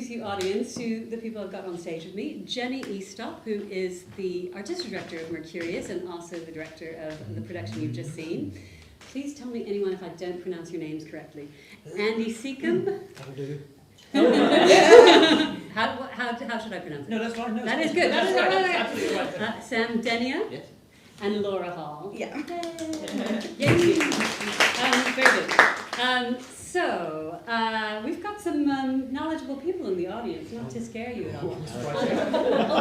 introduce you, audience, to the people I've got on stage with me. Jenny Eastop, who is the artistic director of Mercurius and also the director of the production you've just seen. Please tell me, anyone, if I don't pronounce your names correctly. Andy Secombe. That'll do. How should I pronounce it? No, that's fine. No, that is good. That's That's right. right. Absolutely right. Sam, Denia, Yes. and Laura Hall. Yeah. Yay! Very good. So, we've got some knowledgeable people in the audience, not to scare you at all.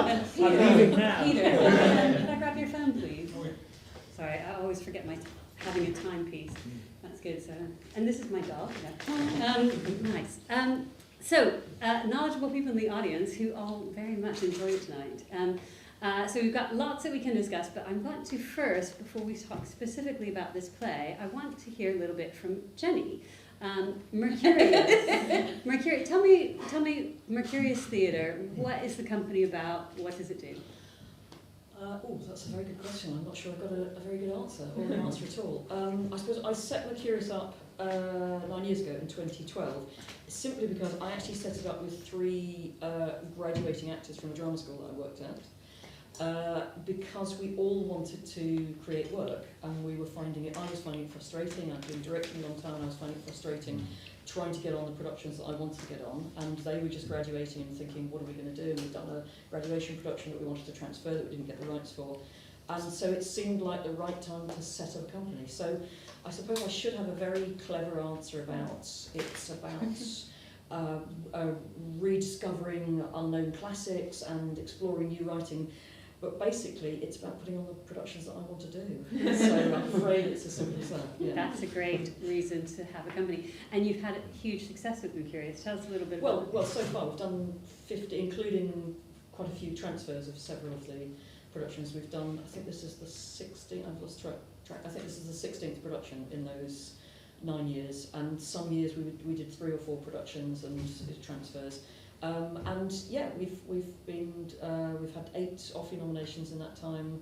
I'm leaving now. Peter, can I grab your phone, please? Sorry, I always forget having a timepiece. That's good. So, and this is my dog. Yeah. Nice. So, knowledgeable people in the audience who all very much enjoy it tonight. So we've got lots that we can discuss, but I want to first, before we talk specifically about this play, I want to hear a little bit from Jenny. Mercurius. Mercurius. Tell me, Mercurius Theatre. What is the company about? What does it do? Oh, that's a very good question. I'm not sure I've got a very good answer, or an answer at all. I suppose I set Mercurius up 9 years ago in 2012, simply because I actually set it up with 3 graduating actors from a drama school that I worked at, because we all wanted to create work, and we were finding it. I was finding it frustrating. I'd been directing a long time, and I was finding it frustrating trying to get on the productions that I wanted to get on, and they were just graduating and thinking, what are we going to do? And we'd done a graduation production that we wanted to transfer that we didn't get the rights for, and so it seemed like the right time to set up a company. So I suppose I should have a very clever answer about it's about rediscovering unknown classics and exploring new writing. But basically, it's about putting on the productions that I want to do. So I'm afraid it's as simple as that. Yeah. That's a great reason to have a company. And you've had a huge success with Mercurius. Tell us a little bit about Well, so far we've done 50, including quite a few transfers of several of the productions. We've done, I think this is the 16th, I've lost track. I think this is the 16th production in those 9 years. And some years we did 3 or 4 productions and transfers. And yeah, we've had 8 Offie nominations in that time.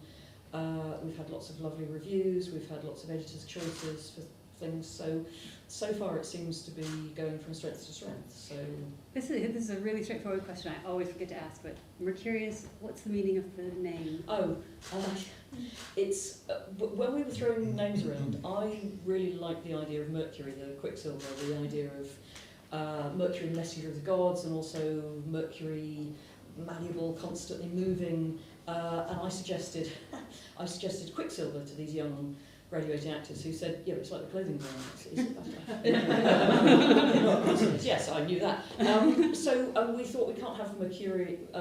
We've had lots of lovely reviews. We've had lots of editors' choices for things. So far, it seems to be going from strength to strength. So this is a really straightforward question. I always forget to ask, but Mercurius, what's the meaning of the name? It's when we were throwing names around, I really liked the idea of Mercury, the Quicksilver, the idea of Mercury, messenger of the gods, and also Mercury, malleable, constantly moving. And I suggested Quicksilver to these young graduating actors who said, "Yeah, but it's like the clothing brand." Yes, I knew that. So we thought we can't have a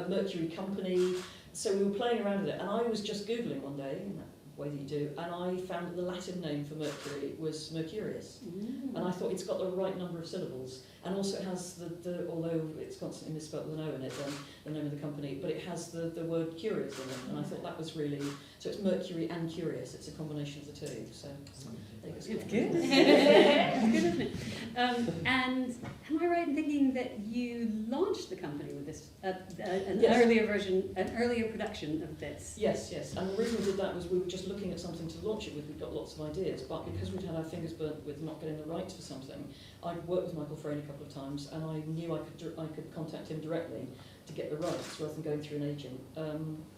Mercury company. So we were playing around with it, and I was just Googling one day, in that way that you do, and I found that the Latin name for Mercury was Mercurius. And I thought it's got the right number of syllables, and also it has the although it's constantly misspelled with an O in it, the name of the company, but it has the word curious in it, and I thought that was really, so it's Mercury and Curious, it's a combination of the two, so it's good. It's good, isn't it? And am I right in thinking that you launched the company with this, Yes. an earlier production of this? Yes, and the reason we did that was we were just looking at something to launch it with. We'd got lots of ideas, but because we'd had our fingers burnt with not getting the rights for something, I'd worked with Michael Frayn a couple of times, and I knew I could contact him directly to get the rights rather than going through an agent.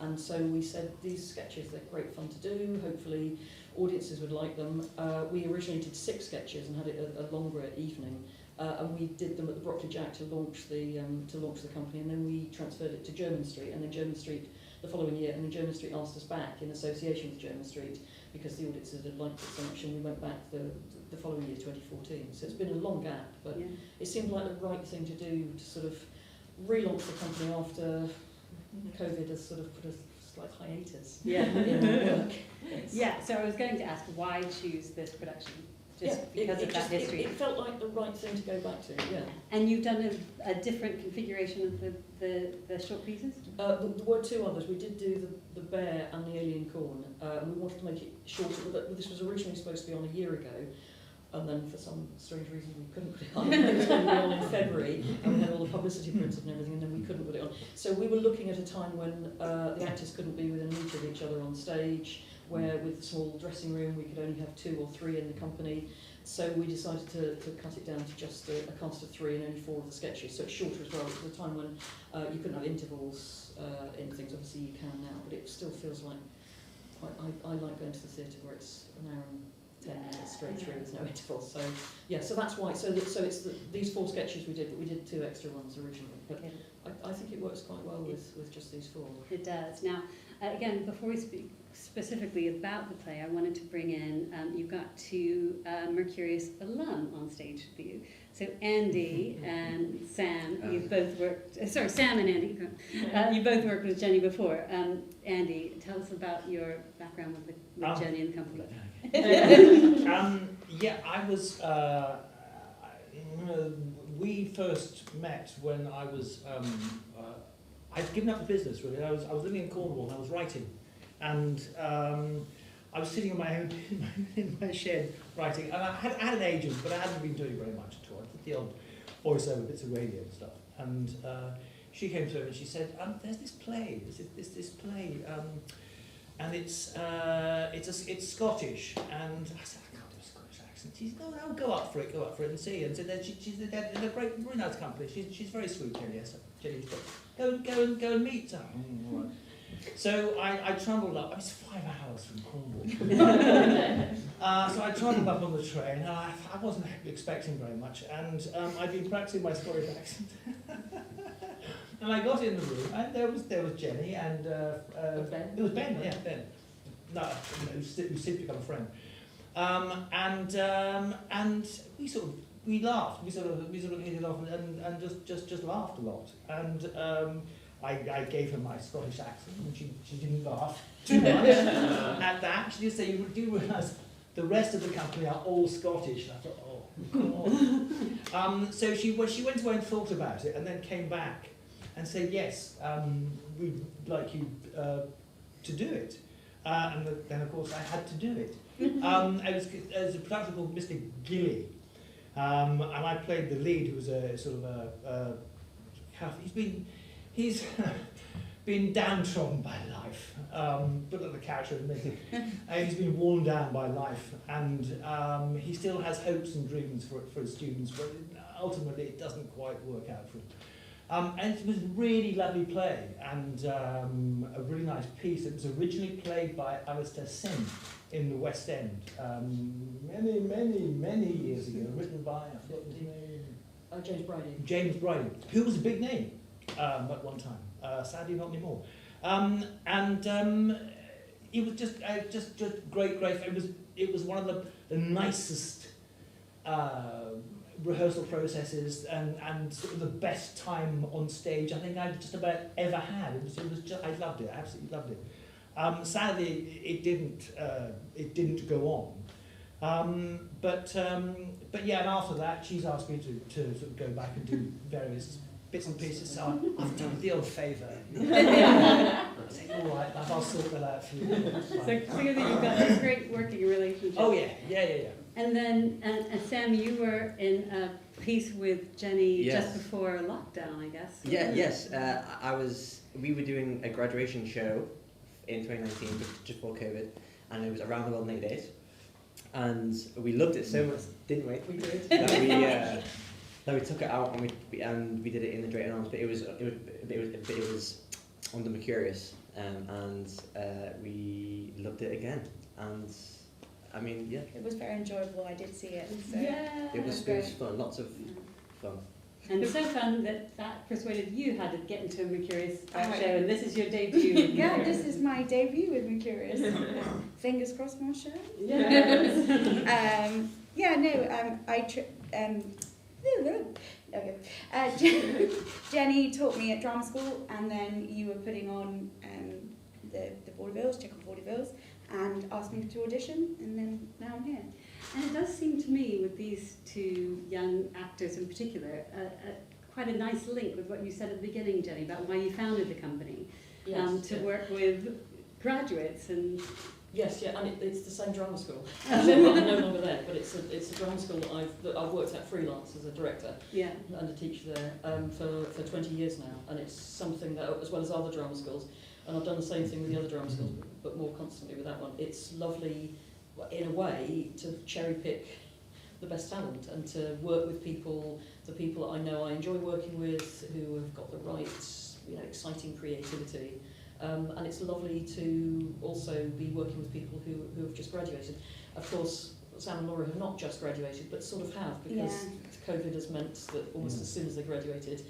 And so we said, these sketches, they're great fun to do, hopefully audiences would like them. We originally did 6 sketches and had it a longer evening, and we did them at the Broccoli Jack to launch the company, and then we transferred it to Jermyn Street, and then Jermyn Street the following year, and then Jermyn Street asked us back in association with Jermyn Street because the audiences had liked it so much, and we went back the following year, 2014. So it's been a long gap, but yeah, it seemed like the right thing to do to sort of relaunch the company after COVID has sort of put a slight hiatus in work. Yeah, so I was going to ask, why choose this production? Just because of that history. It felt like the right thing to go back to, yeah. And you've done a different configuration of the short pieces? There were 2 others. We did do the bear and the alien corn, and we wanted to make it shorter, but this was originally supposed to be on a year ago, and then for some strange reason we couldn't put it on. It was going to be on in February, and we had all the publicity printed and everything, and then we couldn't put it on. So we were looking at a time when the actors couldn't be within reach of each other on stage, where with a small dressing room we could only have 2 or 3 in the company. so we decided to cut it down to just a cast of 3 and only 4 of the sketches, so it's shorter as well. It was a time when you couldn't have intervals in things, obviously you can now, but it still feels like I like going to the theatre where it's an hour and 10 minutes straight through with no intervals. So yeah, so that's why. So it's these 4 sketches we did, but we did 2 extra ones originally. But I think it works quite well with just these 4. It does. Now, again, before we speak specifically about the play, I wanted to bring in, you've got 2 Mercurius alum on stage with you. So Andy and Sam, you've both worked, Sam and Andy, you both worked with Jenny before. Andy, tell us about your background with Jenny and the company. Yeah, I was, we first met when I was, I'd given up the business really. I was living in Cornwall and I was writing, and I was sitting in my shed writing, and I had an agent, but I hadn't been doing very much at all. I did the odd voiceover bits of radio and stuff, and she came through and she said, "There's this play, this play, and it's Scottish." And I said, "I can't do a Scottish accent." She said, "No, go up for it and see." And so then she's a great, really nice company. She's very sweet, Jenny. Jenny Eastop. Go and meet her. All right. So I travelled up. It's 5 hours from Cornwall. So I travelled up on the train. And I wasn't expecting very much, and I'd been practicing my Scottish accent. And I got in the room, and there was Jenny and Ben. It was Ben, yeah, Ben. No, who's since become a friend. And we laughed. We sort of hit it off and just laughed a lot. And I gave her my Scottish accent, and she didn't laugh too much at that. She did say, "You do realise the rest of the company are all Scottish." And I thought, oh, God. So she went away and thought about it, and then came back and said, "Yes, we'd like you to do it." And then, of course, I had to do it. It was a production called Mr. Gilly, and I played the lead, who was a sort of he's been downtrodden by life, but the character admitted. He's been worn down by life, and he still has hopes and dreams for his students, but ultimately it doesn't quite work out for him. And it was a really lovely play, and a really nice piece. It was originally played by Alistair Sim in the West End, many years ago, written by, I forgot his name, James Bridie. James Bridie, who was a big name at one time, sadly not anymore. It was just great. It was one of the nicest rehearsal processes and sort of the best time on stage I think I've just about ever had. It was just, I loved it, absolutely loved it. Sadly, it didn't go on. But yeah, and after that, she's asked me to sort of go back and do various bits and pieces. So I've done the old favour. I say, all right, I'll sort that out for you. So clearly you've got a great working relationship. Oh yeah. And then, Sam, you were in a piece with Jenny Yes. just before lockdown, I guess. Yes. We were doing a graduation show in 2019, just before COVID, and it was around the world in 8 days. And we loved it so much, didn't we? We did. That we took it out and we did it in the Drayton Arms, but it was on the Mercurius, and we loved it again. And I mean, yeah. It was very enjoyable. I did see it. So. Yeah. It was fun, lots of fun. And so fun that persuaded you how to get into a Mercurius show, and this is your debut. With Yeah, Mercurius. this is my debut with Mercurius. Fingers crossed, Marsha. Jenny taught me at drama school, and then you were putting on the vaudevilles, Chekhov vaudevilles, and asked me to audition, and then now I'm here. And it does seem to me, with these 2 young actors in particular, quite a nice link with what you said at the beginning, Jenny, about why you founded the company, to work with graduates and. Yes, yeah, and it's the same drama school. I'm no longer there, but it's a drama school that I've worked at freelance as a director and a teacher there for 20 years now, and it's something that, as well as other drama schools, and I've done the same thing with the other drama schools, but more constantly with that one. It's lovely, in a way, to cherry pick the best talent, and to work with people, the people that I know I enjoy working with, who have got the right, exciting creativity. And it's lovely to also be working with people who have just graduated. Of course, Sam and Laura have not just graduated, but sort of have, because COVID has meant that almost as soon as they graduated,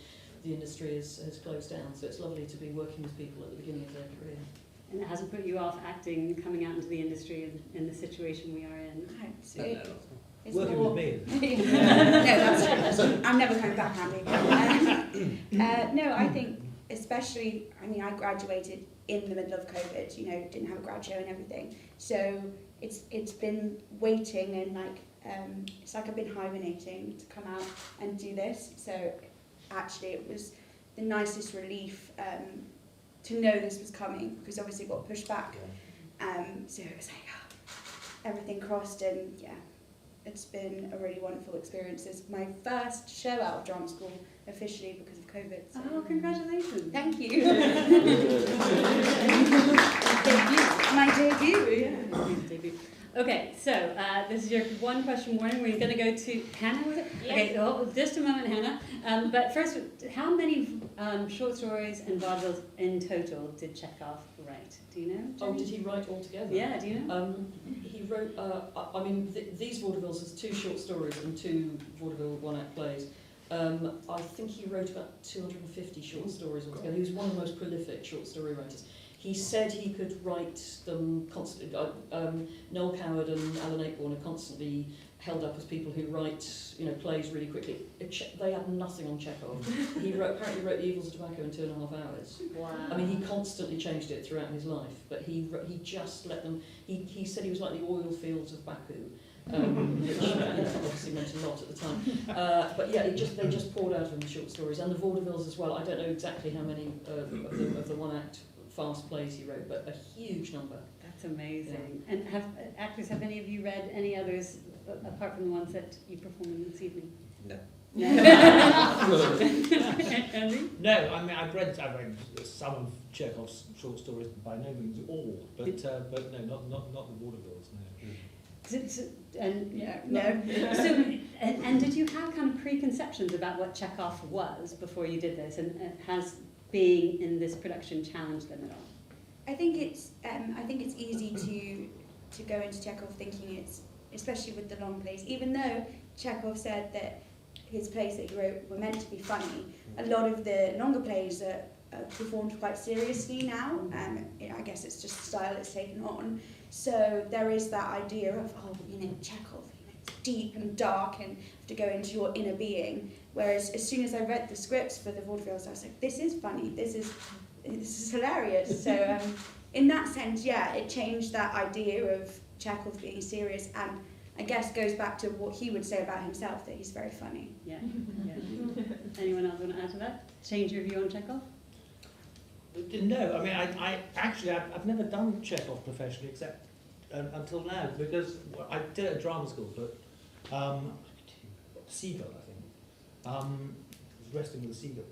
the industry has closed down. So it's lovely to be working with people at the beginning of their career. And it hasn't put you off acting, coming out into the industry in the situation we are in? It's Working more, with me. no, that's true. I'm never coming back, Andy. No, I think especially, I graduated in the middle of COVID, didn't have a grad show and everything. So it's been waiting and it's like I've been hibernating to come out and do this. So actually it was the nicest relief to know this was coming, because obviously it got pushed back. So it was like, everything crossed, and it's been a really wonderful experience. It's my first show out of drama school officially because of COVID. So. Oh, congratulations. Thank you. My debut. Debut. Okay, so this is your one question warning. We're going to go to Hannah, was it? Yes. Okay, well, just a moment, Hannah. But first, how many short stories and vaudevilles in total did Chekhov write? Do you know? Oh, did he write all together? Yeah, do you know? He wrote, these vaudevilles, there's 2 short stories and 2 vaudeville one-act plays. I think he wrote about 250 short stories altogether. He was one of the most prolific short story writers. He said he could write them constantly. Noel Coward and Alan Ayckbourn are constantly held up as people who write, plays really quickly. They had nothing on Chekhov. He apparently wrote The Evils of Tobacco in 2.5 hours. Wow. He constantly changed it throughout his life, but he just let them. He said he was like the oil fields of Baku. Which obviously meant a lot at the time. But yeah, they just poured out of him the short stories, and the vaudevilles as well. I don't know exactly how many of the one-act farce plays he wrote, but a huge number. That's amazing. Yeah. And have any of you read any others apart from the ones that you performed this evening? No. Andy? No, I've read some of Chekhov's short stories, by no means all, but no, not the vaudevilles. No. And did you have kind of preconceptions about what Chekhov was before you did this, and has being in this production challenged them at all? I think it's easy to go into Chekhov thinking it's, especially with the long plays, even though Chekhov said that his plays that he wrote were meant to be funny, a lot of the longer plays are performed quite seriously now. I guess it's just the style it's taken on. So there is that idea of, Chekhov, it's deep and dark and have to go into your inner being. Whereas as soon as I read the scripts for the vaudevilles, I was like, this is funny, this is hilarious. So in that sense, it changed that idea of Chekhov being serious, and I guess goes back to what he would say about himself, that he's very funny. Yeah. Anyone else want to add to that? Change your view on Chekhov? No, I've never done Chekhov professionally except until now, because I did it at drama school, but seagull, I think. I was wrestling with a seagull.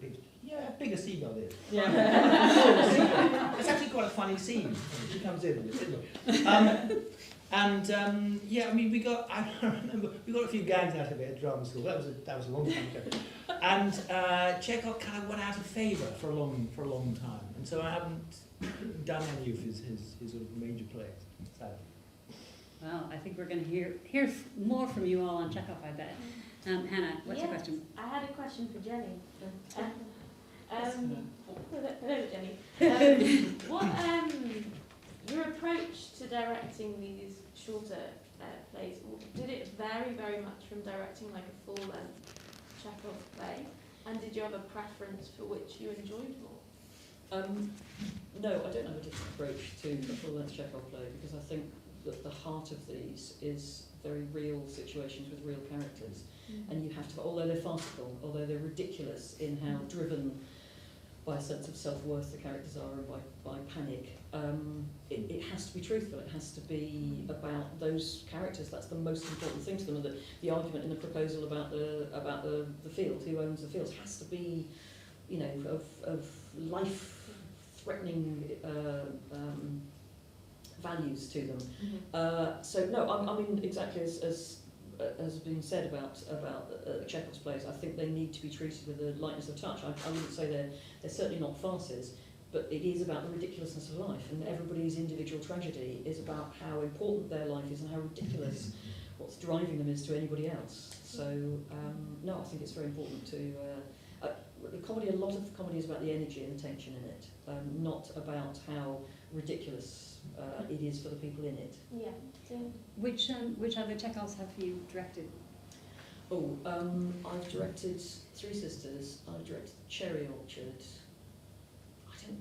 Bigger seagull is. Yeah. It's actually quite a funny scene. She comes in. We got a few gags out of it at drama school. That was a long time ago. And Chekhov kind of went out of favour for a long time, and so I haven't done any of his sort of major plays. Sadly. Well, I think we're going to hear more from you all on Chekhov, I bet. Hannah, what's your question? I had a question for Jenny. Hello, Jenny. What your approach to directing these shorter plays, did it vary very much from directing like a full-length Chekhov play? And did you have a preference for which you enjoyed more? No, I don't have a different approach to a full-length Chekhov play, because I think that the heart of these is very real situations with real characters. And you have to, although they're farcical, although they're ridiculous in how driven by a sense of self-worth the characters are, and by panic, it has to be truthful. It has to be about those characters. That's the most important thing to them. And the argument in the proposal about the field, who owns the fields, has to be, of life-threatening values to them. So no, exactly as has been said about Chekhov's plays, I think they need to be treated with a lightness of touch. I wouldn't say they're certainly not farces, but it is about the ridiculousness of life, and everybody's individual tragedy is about how important their life is and how ridiculous what's driving them is to anybody else. So no, I think it's very important to comedy. A lot of comedy is about the energy and the tension in it, not about how ridiculous it is for the people in it. Yeah. So, Which other Chekhovs have you directed? Oh, I've directed Three Sisters. I've directed Cherry Orchard.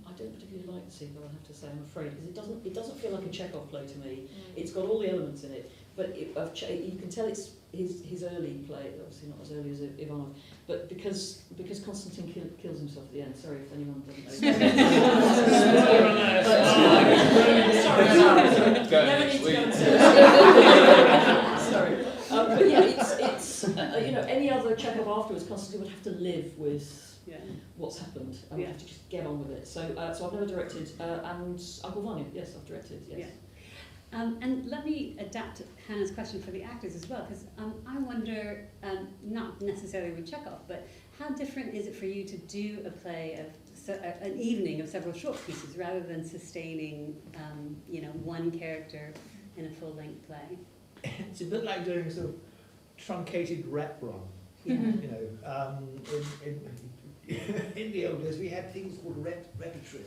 I don't particularly like the sequel, I have to say, I'm afraid, because it doesn't feel like a Chekhov play to me. It's got all the elements in it, but you can tell it's his early play, obviously not as early as Ivanov, but because Constantine kills himself at the end. Sorry if anyone doesn't know. Sorry. Never need to go and see. Sorry. But yeah, it's any other Chekhov afterwards, Constantine would have to live with what's happened and we have to just get on with it. So I've never directed, and Uncle Vanya, yes, I've directed, yes. Yeah. And let me adapt Hannah's question for the actors as well, because I wonder, not necessarily with Chekhov, but how different is it for you to do a play of an evening of several short pieces rather than sustaining, one character in a full-length play? It's a bit like doing sort of truncated rep run. Yeah. In the old days, we had things called repertory,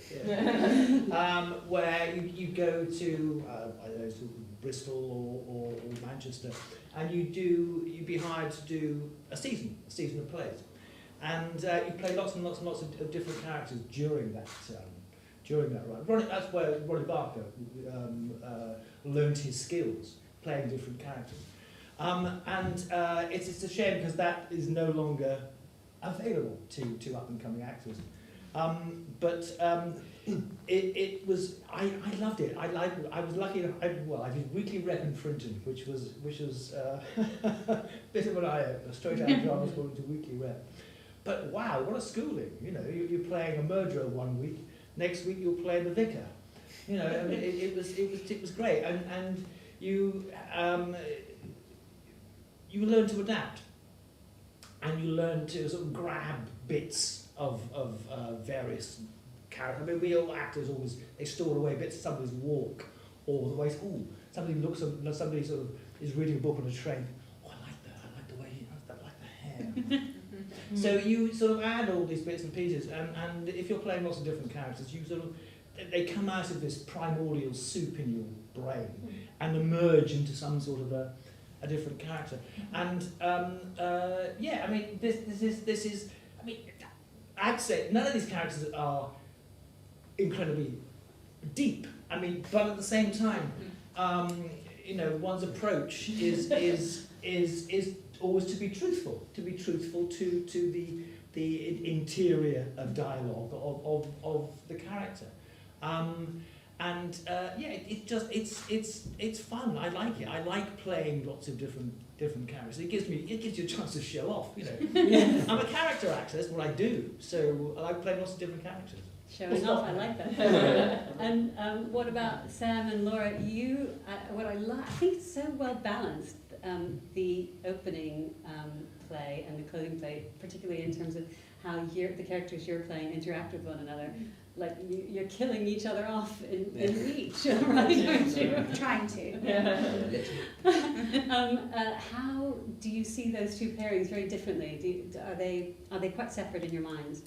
where you go to I don't know, sort of Bristol or Manchester, and you'd be hired to do a season of plays, and you play lots and lots and lots of different characters during that run. That's where Ronnie Barker learned his skills playing different characters, and it's a shame because that is no longer available to up-and-coming actors, it was. I loved it. I was lucky enough. I did weekly rep in Frinton, which was a bit of an eye-opener. Straight out of drama school to weekly rep. But wow, what a schooling! You're playing a murderer one week. Next week you're playing the vicar. It was great, and you learn to adapt. And you learn to sort of grab bits of various characters. I mean, we all actors they store away bits of somebody's walk, or the way somebody sort of is reading a book on a train. Oh, I like the way I like the hair. So you sort of add all these bits and pieces, and if you're playing lots of different characters, they come out of this primordial soup in your brain and emerge into some sort of a different character, and I mean, this is. I mean, I'd say none of these characters are incredibly deep. I mean, but at the same time, one's approach is always to be truthful to the interior of dialogue of the character. It's fun. I like it. I like playing lots of different characters. It gives you a chance to show off. I'm a character actor. That's what I do. So I like playing lots of different characters. Showing off, I like that. And what about Sam and Laura? You, I think it's so well balanced. The opening play and the closing play, particularly in terms of how the characters you're playing interact with one another. Like you're killing each other off in each, right? Aren't you? Trying to. How do you see those two pairings very differently? Are they quite separate in your minds?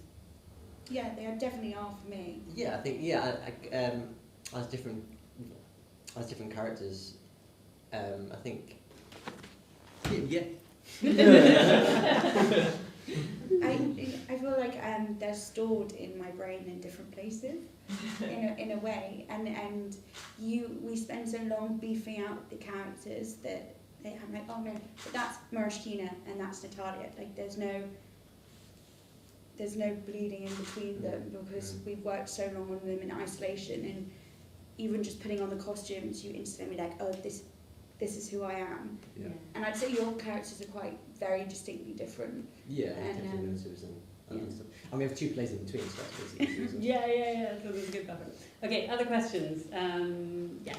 Yeah, they definitely are for me. Yeah, I think as different characters, I think I feel like they're stored in my brain in different places, in a way, and we spend so long beefing out the characters that I'm like, oh no, but that's Mariskina and that's Natalia. Like there's no bleeding in between them because we've worked so long on them in isolation, and even just putting on the costumes, you instantly like, oh, this is who I am. Yeah. And I'd say your characters are quite very distinctly different. Yeah, and and stuff. And we have 2 plays in between, so that's pretty easy. Yeah. So there's a good buffer. Okay, other questions? Yes.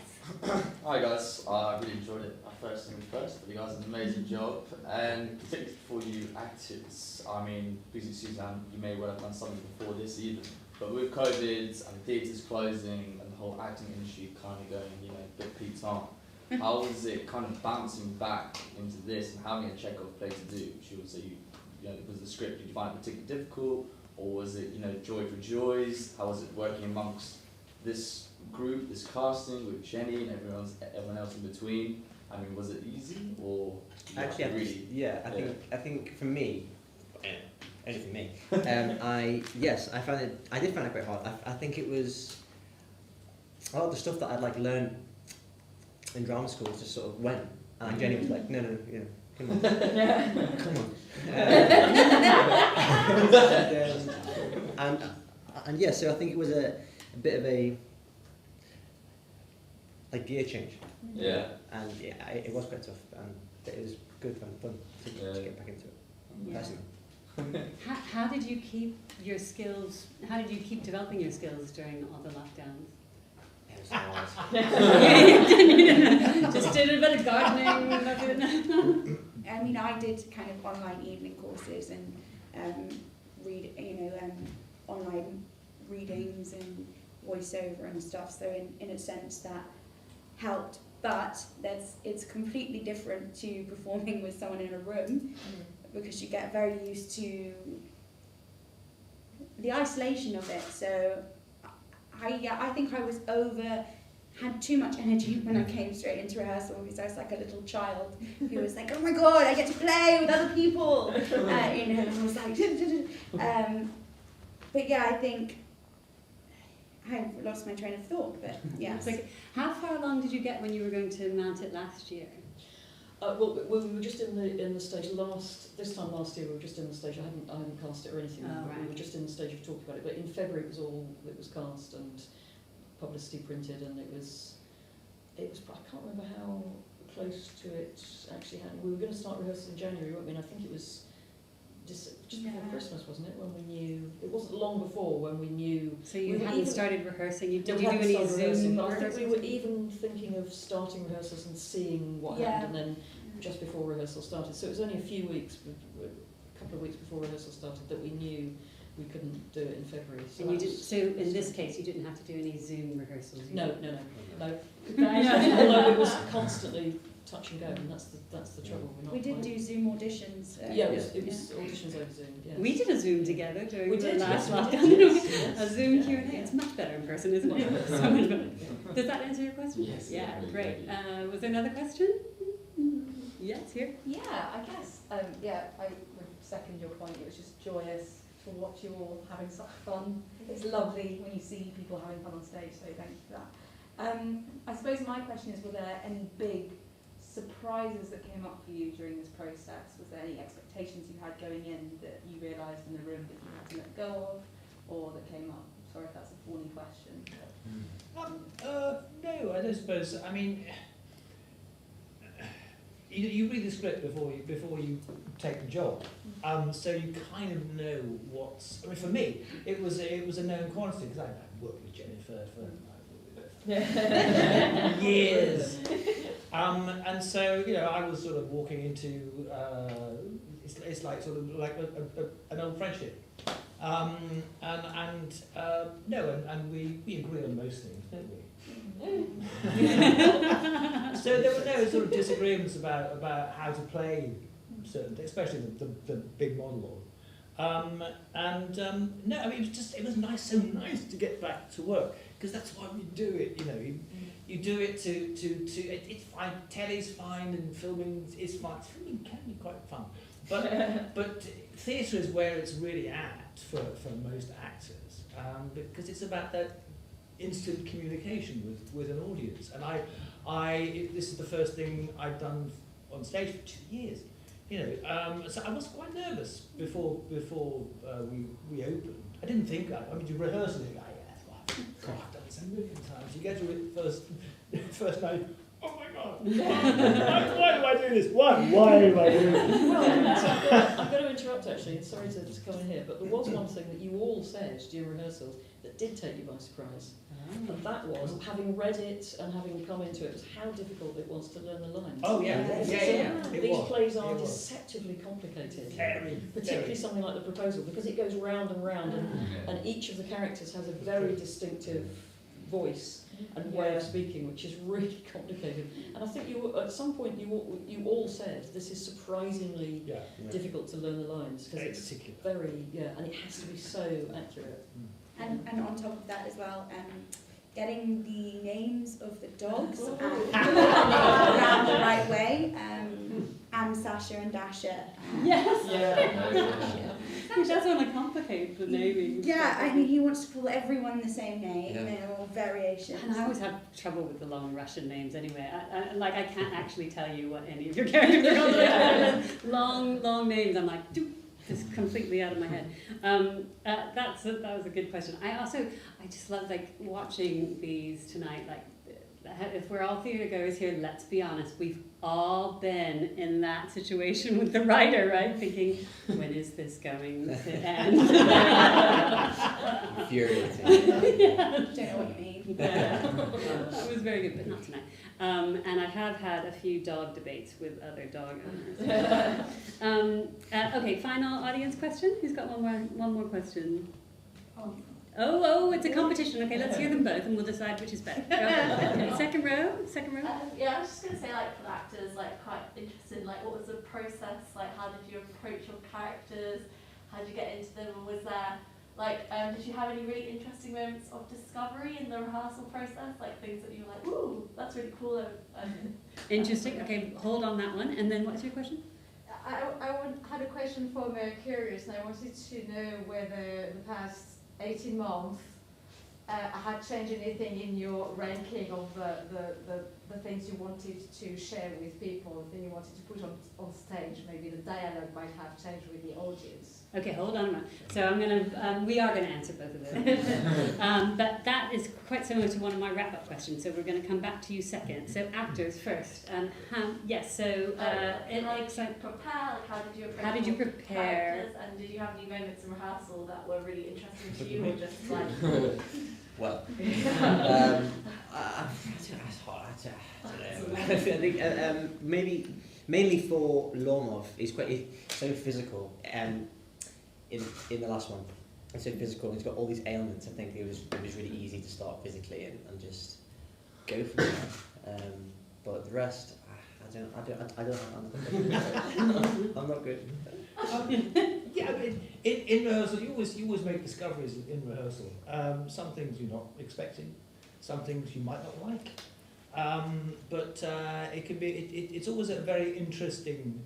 Hi guys, I really enjoyed it. First things first, you guys did an amazing job, and particularly for you actors. I mean, please excuse me, you may well have done something before this even, but with COVID and the theatres closing and the whole acting industry kind of going, a bit peaked on, how was it kind of bouncing back into this and having a Chekhov play to do? Which you would say, was the script, did you find it particularly difficult, or was it, joy for joys? How was it working amongst this group, this casting with Jenny and everyone else in between? I mean, was it easy, or actually? I think for me, only for me, I did find it quite hard. I think it was a lot of the stuff that I'd learned in drama school just sort of went, and Jenny was like, no, come on, come on, and yeah, so I think it was a bit of a gear change. Yeah. And yeah, it was quite tough, and it was good fun to get back into it. Yeah. Personally. How did you keep your skills? How did you keep developing your skills during all the lockdowns? It was hard. Just did a bit of gardening. I mean, I did kind of online evening courses and online readings and voiceover and stuff. So in a sense that helped, but it's completely different to performing with someone in a room, because you get very used to the isolation of it. So I think I had too much energy when I came straight into rehearsal, because I was like a little child who was like, oh my god, I get to play with other people, and I was like, but yeah, I think I've lost my train of thought, but yeah. It's like, how far along did you get when you were going to mount it last year? Well, we were just in the stage this time last year. We were just in the stage. I hadn't cast it or anything. Oh, right. We were just in the stage of talking about it. But in February, it was cast and publicity printed, and it was. I can't remember how close to it actually happened. We were going to start rehearsals in January, weren't we? And I think it was just before Christmas, wasn't it? When we knew, it wasn't long before when we knew. So you hadn't started rehearsing. Did you do hadn't any started rehearsing, Zoom but I think rehearsals? we were even thinking of starting rehearsals and seeing what happened, and then just before rehearsal started. So it was only a couple of weeks before rehearsal started that we knew we couldn't do it in February. So, and you didn't, so in this case, you didn't have to do any Zoom rehearsals? No. Although it was constantly touch and go, and that's the trouble. We did do Zoom auditions. It was auditions over Zoom. Yes. We did a Zoom together during the last yes, lockdown. yes, A Zoom Q&A. yeah. It's much better in person, isn't it? So much better. Does that answer your question? Yes. Yeah, Really great. great. Was there another question? Yes, here. Yeah, I guess, I would second your point. It was just joyous to watch you all having such fun. It's lovely when you see people having fun on stage, so thank you for that. I suppose my question is, were there any big surprises that came up for you during this process? Was there any expectations you had going in that you realised in the room that you had to let go of, or that came up? Sorry if that's a thorny question. No, I don't suppose. I mean, you read the script before you take the job, so you kind of know what's. I mean, for me, it was a known quantity, because I've worked with Jenny for years, and so I was sort of walking into it's like sort of like an old friendship, and we agree on most things, don't we? So there were no sort of disagreements about how to play certain things, especially the big monologue. No, I mean, it was so nice to get back to work, because that's why we do it. You do it to it's fine. Telly's fine, and filming is fine. Filming can be quite fun, but theatre is where it's really at for most actors, because it's about that instant communication with an audience. And this is the first thing I've done on stage for 2 years. So I was quite nervous before we opened. I didn't think you rehearse it, God, I've done this a million times. You get to it first night, oh my God, why do I do this? Why am I doing this? Well, I'm going to interrupt actually, and sorry to come in here, but there was one thing that you all said during rehearsals that did take you by surprise. And that was, having read it and having come into it, was how difficult it was to learn the lines. Oh yeah, yeah. These plays are deceptively complicated. Very, Particularly something like The Proposal, because it goes round and round, and each of the characters has a very distinctive voice and way of speaking, which is really complicated. And I think at some point you all said this is surprisingly difficult to learn the lines, because it's very, and it has to be so accurate. And on top of that as well, getting the names of the dogs around the right way. And Sasha and Dasha. Yes. Yeah. He does want to complicate the naming. Yeah, I mean, he wants to call everyone the same name, or variations. And I always have trouble with the long Russian names anyway. I can't actually tell you what any of your characters are called. long names. I'm like, just completely out of my head. That was a good question. I just love watching these tonight. If we're all theatre goers here, let's be honest, we've all been in that situation with the writer, right? Thinking, when is this going to end? Infuriating. Don't know what you mean. That was very good, but not tonight. And I have had a few dog debates with other dog owners. Okay, final audience question. Who's got one more question? Oh, it's a competition. Okay, let's hear them both and we'll decide which is better. Okay, second row. Yeah, I was just going to say, for the actors, quite interested, what was the process? How did you approach your characters? How did you get into them? And was there, did you have any really interesting moments of discovery in the rehearsal process? Things that you were like, ooh, that's really cool. Interesting. Okay, hold on that one. And then what's your question? I had a question for Mercurius, and I wanted to know whether the past 18 months had changed anything in your ranking of the things you wanted to share with people, the thing you wanted to put on stage. Maybe the dialogue might have changed with the audience. Okay, hold on a minute. So we are going to answer both of those. But that is quite similar to one of my wrap-up questions, so we're going to come back to you second. So actors first. Yes, so... how did you prepare? How did you prepare? Characters, and did you have any moments in rehearsal that were really interesting to you, or just Well, I don't know. I think mainly for Lomov, it's so physical. In the last one, it's so physical. It's got all these ailments. I think it was really easy to start physically and just go from there. But the rest, I don't. I'm not good. In rehearsal, you always make discoveries in rehearsal. Some things you're not expecting, some things you might not like. But it can be. It's always a very interesting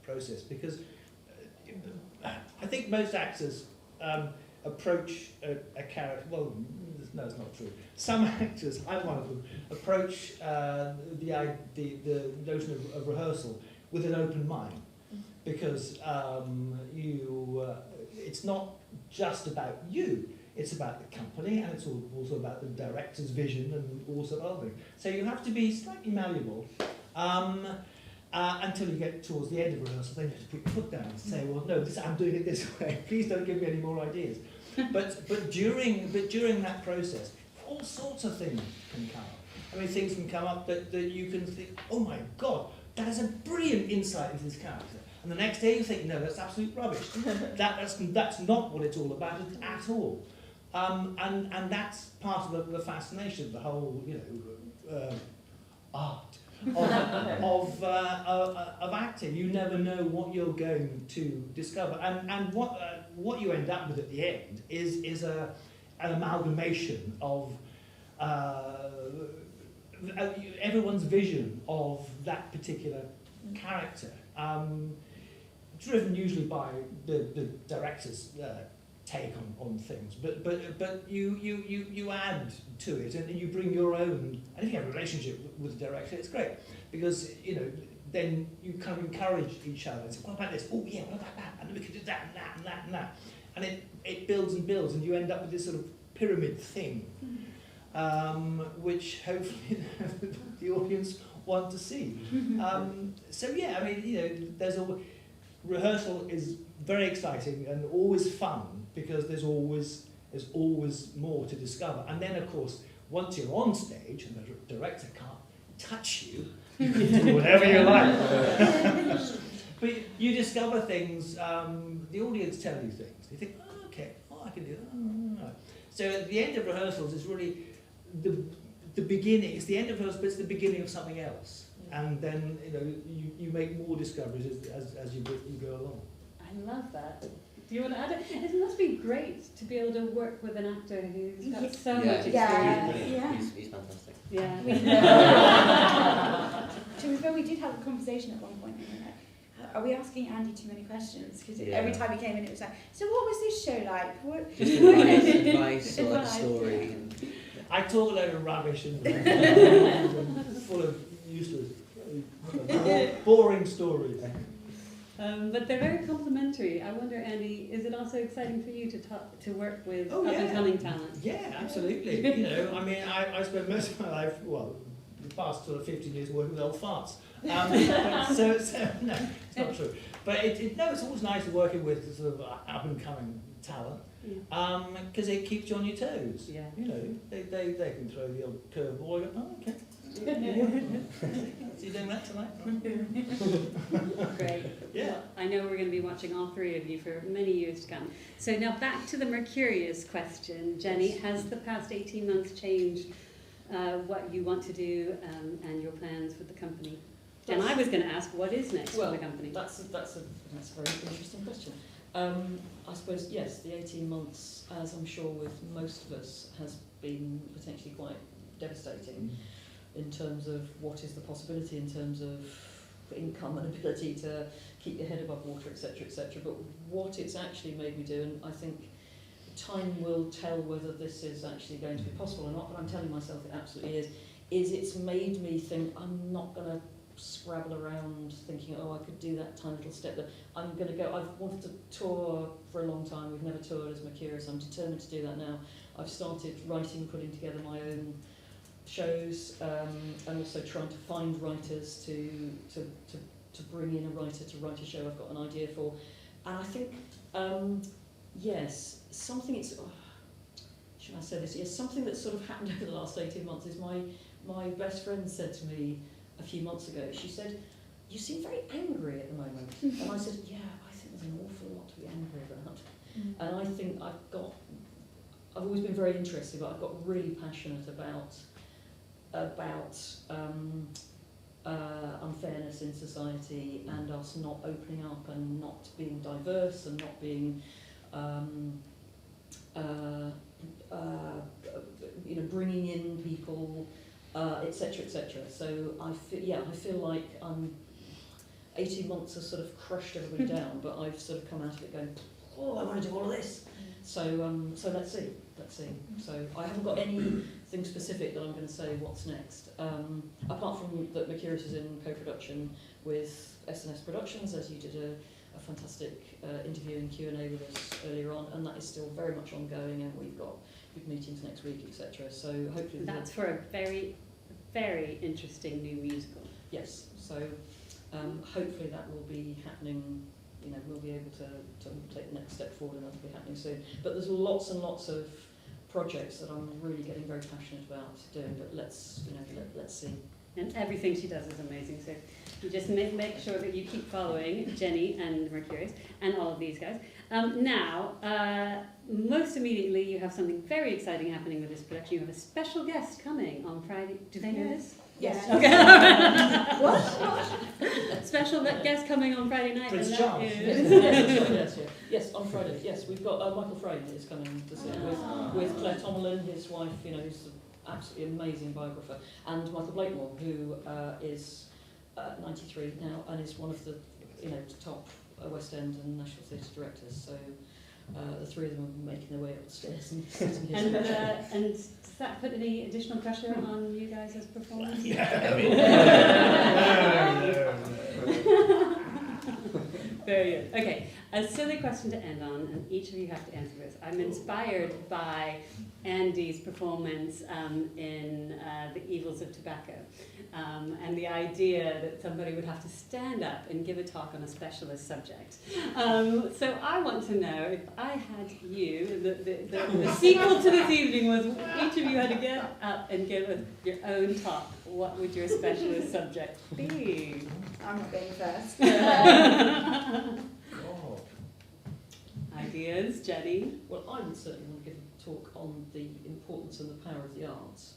process, because I think most actors approach a character. Well, no, it's not true. Some actors, I'm one of them, approach the notion of rehearsal with an open mind. Because it's not just about you, it's about the company, and it's also about the director's vision and all sorts of other things. So you have to be slightly malleable until you get towards the end of rehearsal. Then you have to put your foot down and say, well, no, I'm doing it this way. Please don't give me any more ideas. But during that process, all sorts of things can come up. I mean, things can come up that you can think, oh my God, that is a brilliant insight into this character. And the next day you think, no, that's absolute rubbish. That's not what it's all about at all. And that's part of the fascination of the whole, art of acting. You never know what you're going to discover, and what you end up with at the end is an amalgamation of everyone's vision of that particular character. Driven usually by the director's take on things, but you add to it, and you bring your own. And if you have a relationship with the director, it's great, because then you kind of encourage each other and say, what about this? Oh yeah, what about that? And then we could do that and that and that and that, and it builds and builds, and you end up with this sort of pyramid thing. which hopefully the audience want to see. So yeah, I mean, you know, rehearsal is very exciting and always fun because there's always more to discover. And then, of course, once you're on stage and the director can't touch you, you can do whatever you like. But you discover things, the audience tell you things. You think, oh, okay, I can do that. Oh. So at the end of rehearsals, it's really the beginning. It's the end of rehearsals, but it's the beginning of something else. And then, you know, you make more discoveries as you go along. I love that. Do you want to add it? It must be great to be able to work with an actor who's got so much experience. Yeah. He's fantastic. Yeah. To be fair, we did have a conversation at one point, and we were like, are we asking Andy too many questions? Because every time he came in, it was like, so what was this show like? What? Just advice or like a story. I talk a load of rubbish and full of useless, boring stories. But they're very complimentary. I wonder, Andy, is it also exciting for you to work with up-and-coming talent? Yeah, absolutely. You know, I mean, I spent most of my life, well, the past sort of 15 years working with old farts. So no, it's not true. But it's always nice working with sort of up-and-coming talent because it keeps you on your toes. Yeah. You know, they can throw the old curveball. Oh, okay. So you doing that tonight? Great. Yeah. Well, I know we're going to be watching all three of you for many years to come. So now back to the Mercurius question. Jenny, has the past 18 months changed what you want to do and your plans with the company? And I was going to ask, what is next for the company? That's a very interesting question. I suppose, yes, the 18 months, as I'm sure with most of us, has been potentially quite devastating in terms of what is the possibility in terms of income and ability to keep your head above water, etc., etc. But what it's actually made me do, and I think time will tell whether this is actually going to be possible or not, but I'm telling myself it absolutely is it's made me think I'm not going to scrabble around thinking, oh, I could do that tiny little step there. I'm going to go. I've wanted to tour for a long time. We've never toured as Mercurius. I'm determined to do that now. I've started writing, putting together my own shows, and also trying to find writers to bring in a writer to write a show I've got an idea for. And I think, yes, something it's, should I say this? Yes, something that's sort of happened over the last 18 months is my best friend said to me a few months ago, she said, you seem very angry at the moment. And I said, yeah, I think there's an awful lot to be angry about. And I think I've always been very interested, but I've got really passionate about unfairness in society and us not opening up and not being diverse and not being bringing in people, etc., etc. So I feel like 18 months has sort of crushed everybody down, but I've sort of come out of it going, oh, I want to do all of this. So let's see. So I haven't got anything specific that I'm going to say what's next. Apart from that Mercurius is in co-production with S&S Productions, as you did a fantastic interview and Q&A with us earlier on, and that is still very much ongoing, and we've got big meetings next week, etc. So hopefully that's for a very, very interesting new musical. Yes. So hopefully that will be happening. You know, we'll be able to take the next step forward, and that'll be happening soon. But there's lots and lots of projects that I'm really getting very passionate about doing. But let's see. And everything she does is amazing. So you just make sure that you keep following Jenny and Mercurius and all of these guys. Now, most immediately, you have something very exciting happening with this production. You have a special guest coming on Friday. Do they know this? Yes. Okay. What? Special guest coming on Friday night. Prince and Charles. Yes, on Friday. Yes, we've got Michael Frayn is coming to see with Claire Tomerlin, his wife. You know, who's an absolutely amazing biographer, and Michael Blakemore, who is 93 now and is one of the top West End and National Theatre directors. So the three of them are making their way up the stairs and sitting here. And does that put any additional pressure on you guys as performers? No. Very good. Okay. A silly question to end on, and each of you have to answer this. I'm inspired by Andy's performance in The Evils of Tobacco, and the idea that somebody would have to stand up and give a talk on a specialist subject. So I want to know, if I had you, the sequel to this evening was each of you had to get up and give your own talk. What would your specialist subject be? I'm not going first. God. Ideas, Jenny? Well, I would certainly want to give a talk on the importance and the power of the arts.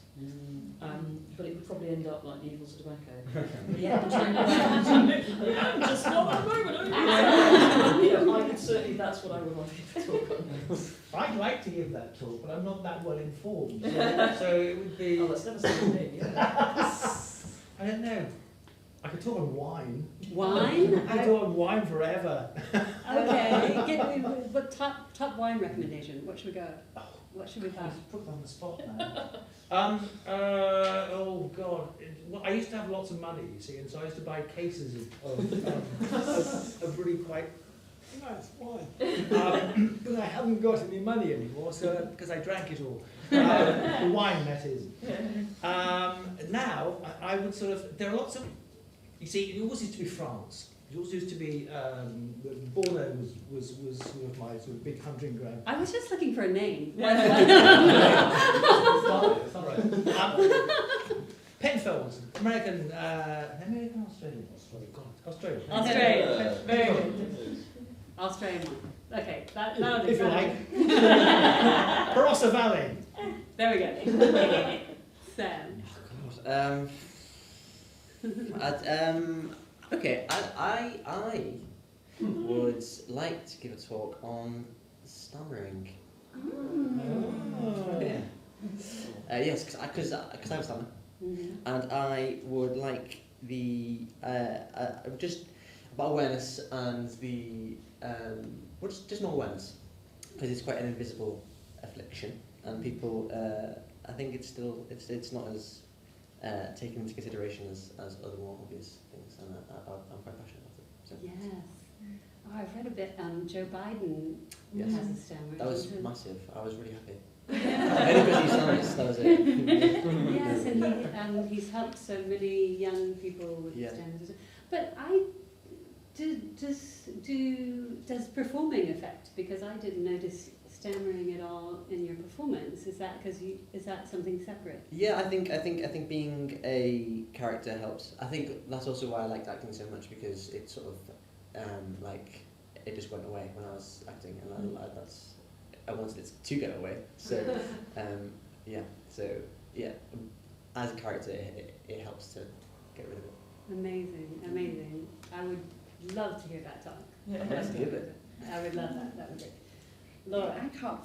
But it would probably end up like The Evils of Tobacco. Just not that moment. I would certainly, that's what I would want to talk on. I'd like to give that talk, but I'm not that well informed. So it would be. Oh, that's never said me. I don't know. I could talk on wine. Wine? I could talk on wine forever. Okay. Give me what top wine recommendation? What should we go? What should we have? Put on the spot now. Oh God. Well, I used to have lots of money, you see, and so I used to buy cases of really quite nice wine. Because I haven't got any money anymore, so because I drank it all. The wine, that is. Now, I would sort of. There are lots of. You see, it always used to be France. It also used to be Bordeaux was sort of my sort of big hunting ground. I was just looking for a name. It's not right. Penfolds, American, Australian. Australian. Australia. Very good. Australian one. Okay, that'll be if you fun. like. Barossa Valley. There we go. Sam. Okay, I would like to give a talk on stammering. Yeah. Yes, because I was stammer, and I would like the just about awareness and the just more awareness, because it's quite an invisible affliction, and people I think it's not as taken into consideration as other more obvious things, and I'm quite passionate about it. So. Yes. Oh, I've read a bit. Joe Biden Yes. has a stammer. That was massive. I was really happy. Anybody sounds, that was it. Yes, and he's helped so many young people with stammers. But does performing affect? Because I didn't notice stammering at all in your performance. Is that something separate? Yeah, I think being a character helps. I think that's also why I liked acting so much, because it sort of it just went away when I was acting, and I wanted it to go away. So as a character, it helps to get rid of it. Amazing. I would love to hear that talk. Let's give it. I would love that. That would be great. Laura. I can't.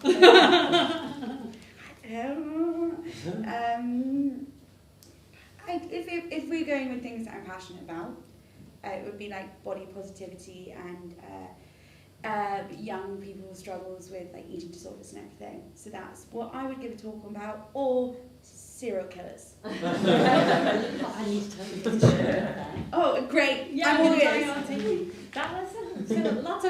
If we're going with things that I'm passionate about, it would be like body positivity and young people's struggles with like eating disorders and everything. So that's what I would give a talk about, or serial killers. I need to tell you to share that. Oh, great! Yeah, I'm all I'm ears. That was lots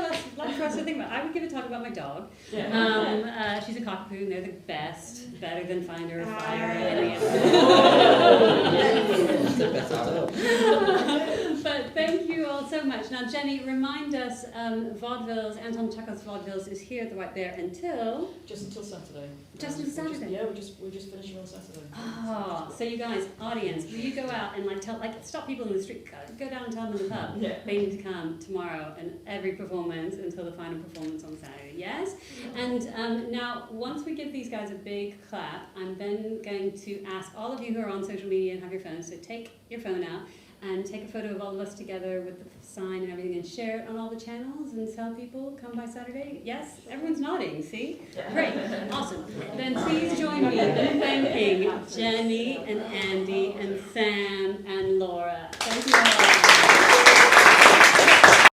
for us to think about. I would give a talk about my dog. Yeah. She's a cockapoo, and they're the best, better than Finder or Fire. But thank you all so much. Now, Jenny, remind us, vaudevilles, Anton Chekhov's Vaudevilles is here at the White Bear until... Just until Saturday. Just until Saturday? We're just finishing on Saturday. Oh, so you guys, audience, will you go out and stop people in the street, go down and tell them in the pub, they need to come tomorrow and every performance until the final performance on Saturday, yes? And now, once we give these guys a big clap, I'm then going to ask all of you who are on social media and have your phones, so take your phone out and take a photo of all of us together with the sign and everything and share it on all the channels and tell people, come by Saturday. Yes? Everyone's nodding, see? Great, awesome. Then please join me in thanking Jenny and Andy and Sam